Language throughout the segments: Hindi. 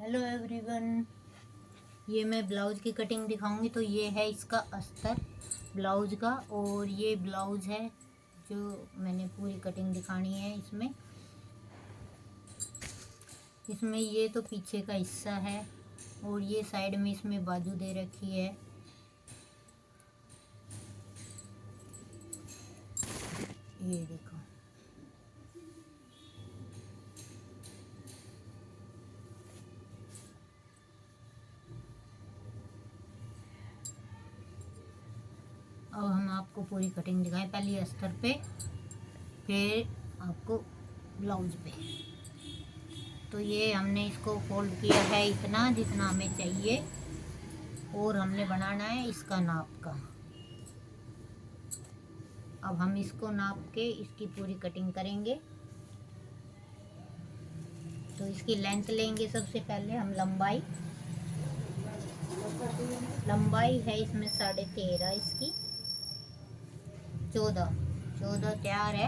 हेलो एवरीवन, ये मैं ब्लाउज़ की कटिंग दिखाऊंगी। तो ये है इसका अस्तर ब्लाउज़ का, और ये ब्लाउज़ है जो मैंने पूरी कटिंग दिखानी है। इसमें ये तो पीछे का हिस्सा है, और ये साइड में इसमें बाजू दे रखी है। ये देखो, अब हम आपको पूरी कटिंग दिखाएं। पहले अस्तर पे, फिर आपको ब्लाउज पे। तो ये हमने इसको फोल्ड किया है इतना जितना हमें चाहिए, और हमने बनाना है इसका नाप का। अब हम इसको नाप के इसकी पूरी कटिंग करेंगे। तो इसकी लेंथ लेंगे। सबसे पहले हम लंबाई है इसमें 13.5, इसकी 14 तैयार है।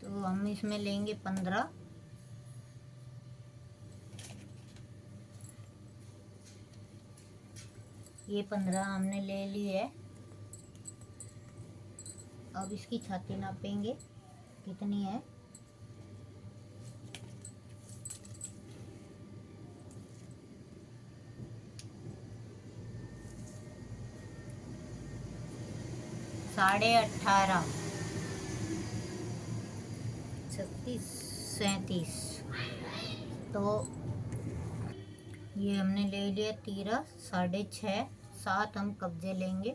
तो हम इसमें लेंगे 15। ये 15 हमने ले ली है। अब इसकी छाती नापेंगे कितनी है। साढ़े 18, 36, 37। तो ये हमने ले लिया 13, 6.5, 7 हम कब्जे लेंगे।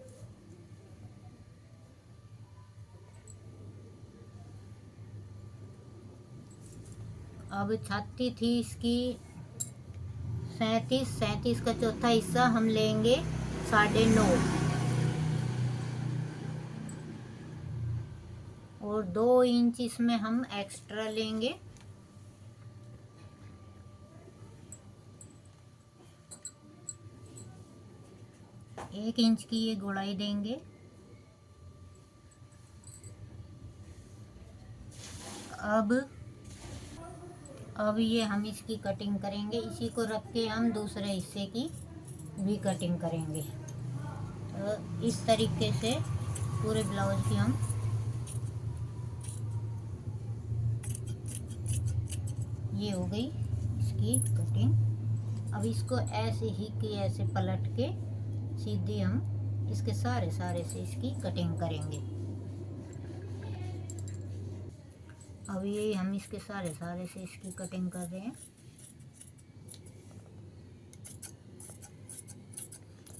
अब छाती थी इसकी 37 का चौथा हिस्सा हम लेंगे 9.5, और 2 इंच इसमें हम एक्स्ट्रा लेंगे। एक इंच की ये गुड़ाई देंगे। अब ये हम इसकी कटिंग करेंगे। इसी को रख के हम दूसरे हिस्से की भी कटिंग करेंगे। तो इस तरीके से पूरे ब्लाउज की हम ये हो गई इसकी कटिंग। अब इसको ऐसे ही कि ऐसे पलट के सीधी हम इसके सारे से इसकी कटिंग करेंगे। अब ये हम इसके सारे से इसकी कटिंग कर रहे हैं।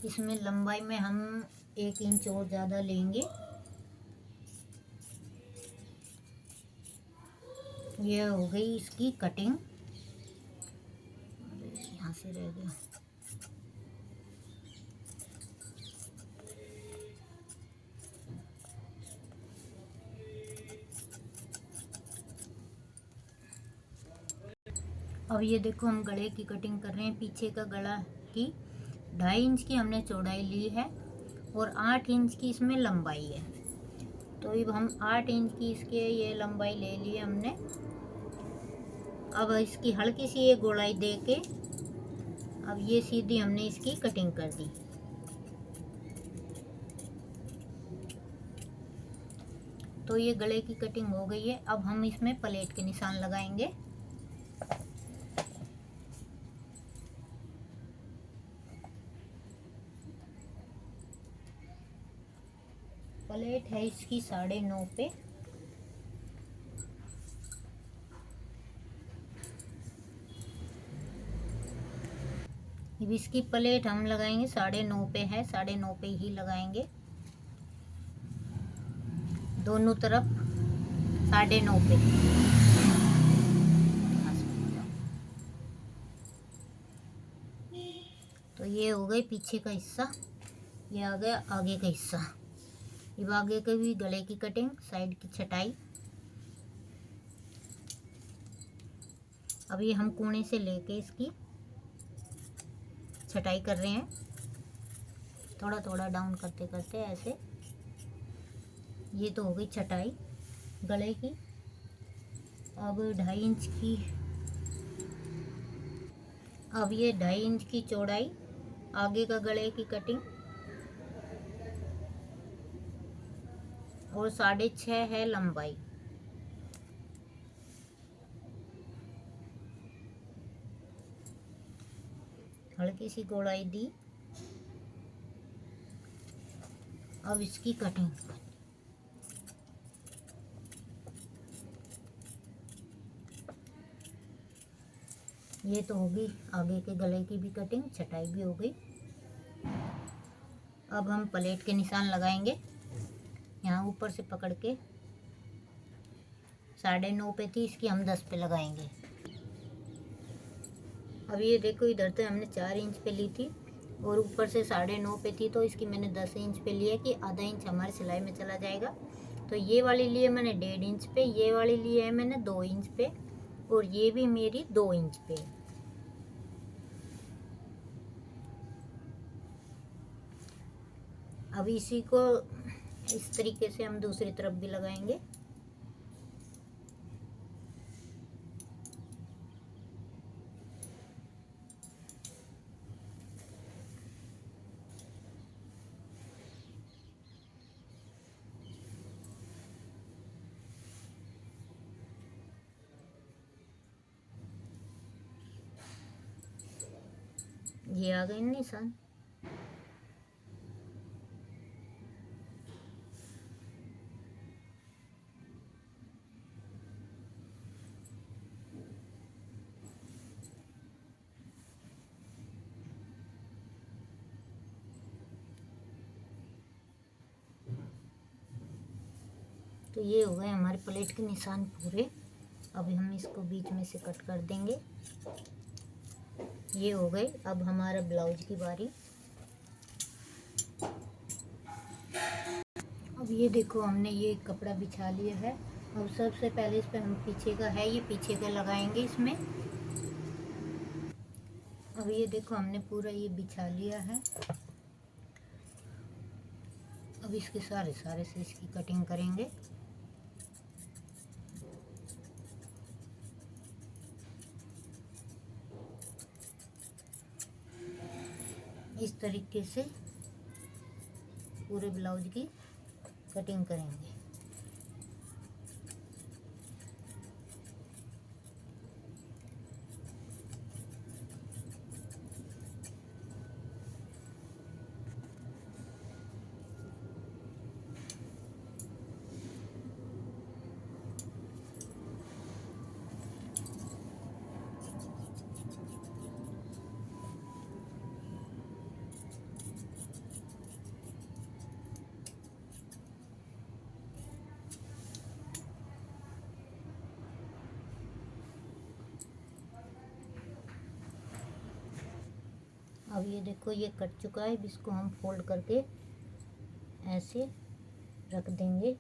इसमें लंबाई में हम 1 इंच और ज़्यादा लेंगे। ये हो गई इसकी कटिंग। यहाँ से रह गया। अब ये देखो, हम गले की कटिंग कर रहे हैं। पीछे का गला की 2.5 इंच की हमने चौड़ाई ली है, और 8 इंच की इसमें लंबाई है। तो अब हम 8 इंच की इसके ये लंबाई ले ली हमने। अब इसकी हल्की सी ये गोलाई दे के अब ये सीधी हमने इसकी कटिंग कर दी। तो ये गले की कटिंग हो गई है। अब हम इसमें प्लेट के निशान लगाएंगे। प्लेट है इसकी 9.5 पे। अब इसकी प्लेट हम लगाएंगे 9.5 पे है, 9.5 पे ही लगाएंगे दोनों तरफ। 9.5 पे। तो ये हो गई पीछे का हिस्सा, ये आ गया आगे का हिस्सा। अब आगे के भी गले की कटिंग, साइड की छटाई। अब ये हम कोने से लेके इसकी छटाई कर रहे हैं, थोड़ा डाउन करते ऐसे। ये तो हो गई छटाई गले की। अब 2.5 इंच की, अब ये 2.5 इंच की चौड़ाई, आगे का गले की कटिंग, और 6.5 है लंबाई। हल्की सी गोलाई दी। अब इसकी कटिंग, ये तो होगी आगे के गले की भी कटिंग, छटाई भी हो गई। अब हम प्लेट के निशान लगाएंगे। यहाँ ऊपर से पकड़ के 9.5 पे थी, इसकी हम 10 पे लगाएंगे। अब ये देखो, इधर तो हमने 4 इंच पे ली थी और ऊपर से 9.5 पे थी, तो इसकी मैंने 10 इंच पे लिया कि आधा इंच हमारे सिलाई में चला जाएगा। तो ये वाली लिए मैंने 1.5 इंच पे, ये वाली लिए है मैंने 2 इंच पे, और ये भी मेरी 2 इंच पे। अब इसी को इस तरीके से हम दूसरी तरफ भी लगाएंगे। ये आ गए निशान। तो ये हो गए हमारे प्लेट के निशान पूरे। अब हम इसको बीच में से कट कर देंगे। ये हो गए। अब हमारा ब्लाउज की बारी। अब ये देखो, हमने ये कपड़ा बिछा लिया है। अब सबसे पहले इस पे हम पीछे का है, ये पीछे का लगाएंगे इसमें। अब ये देखो, हमने पूरा ये बिछा लिया है। अब इसके सारे से इसकी कटिंग करेंगे। इस तरीके से पूरे ब्लाउज की कटिंग करेंगे। अब ये देखो, ये कट चुका है। इसको हम फोल्ड करके ऐसे रख देंगे।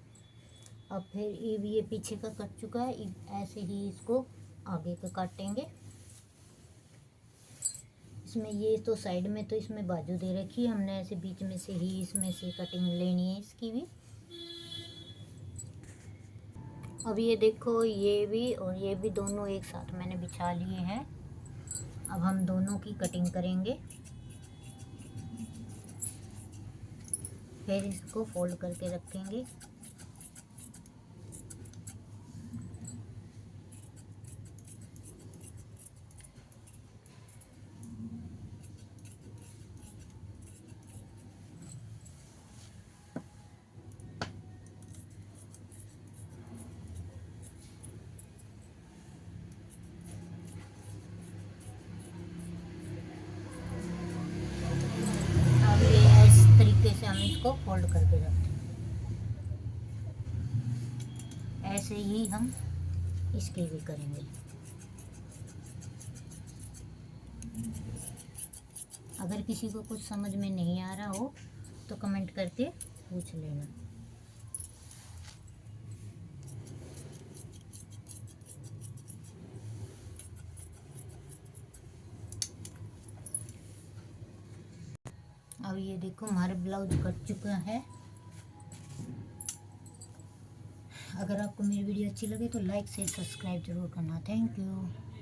अब फिर ये पीछे का कट चुका है, ऐसे ही इसको आगे का काटेंगे। इसमें ये तो साइड में तो इसमें बाजू दे रखी है हमने, ऐसे बीच में से ही इसमें से कटिंग लेनी है इसकी भी। अब ये देखो, ये भी और ये भी दोनों एक साथ मैंने बिछा लिए हैं। अब हम दोनों की कटिंग करेंगे। फिर इसको फोल्ड करके रखेंगे। अब ये इस तरीके से हम इसको फोल्ड करके रखते हैं। ऐसे ही हम इसकी भी करेंगे। अगर किसी को कुछ समझ में नहीं आ रहा हो तो कमेंट करके पूछ लेना। अब ये देखो, हमारा ब्लाउज कट चुका है। अगर आपको मेरी वीडियो अच्छी लगे तो लाइक शेयर सब्सक्राइब जरूर करना। Thank you.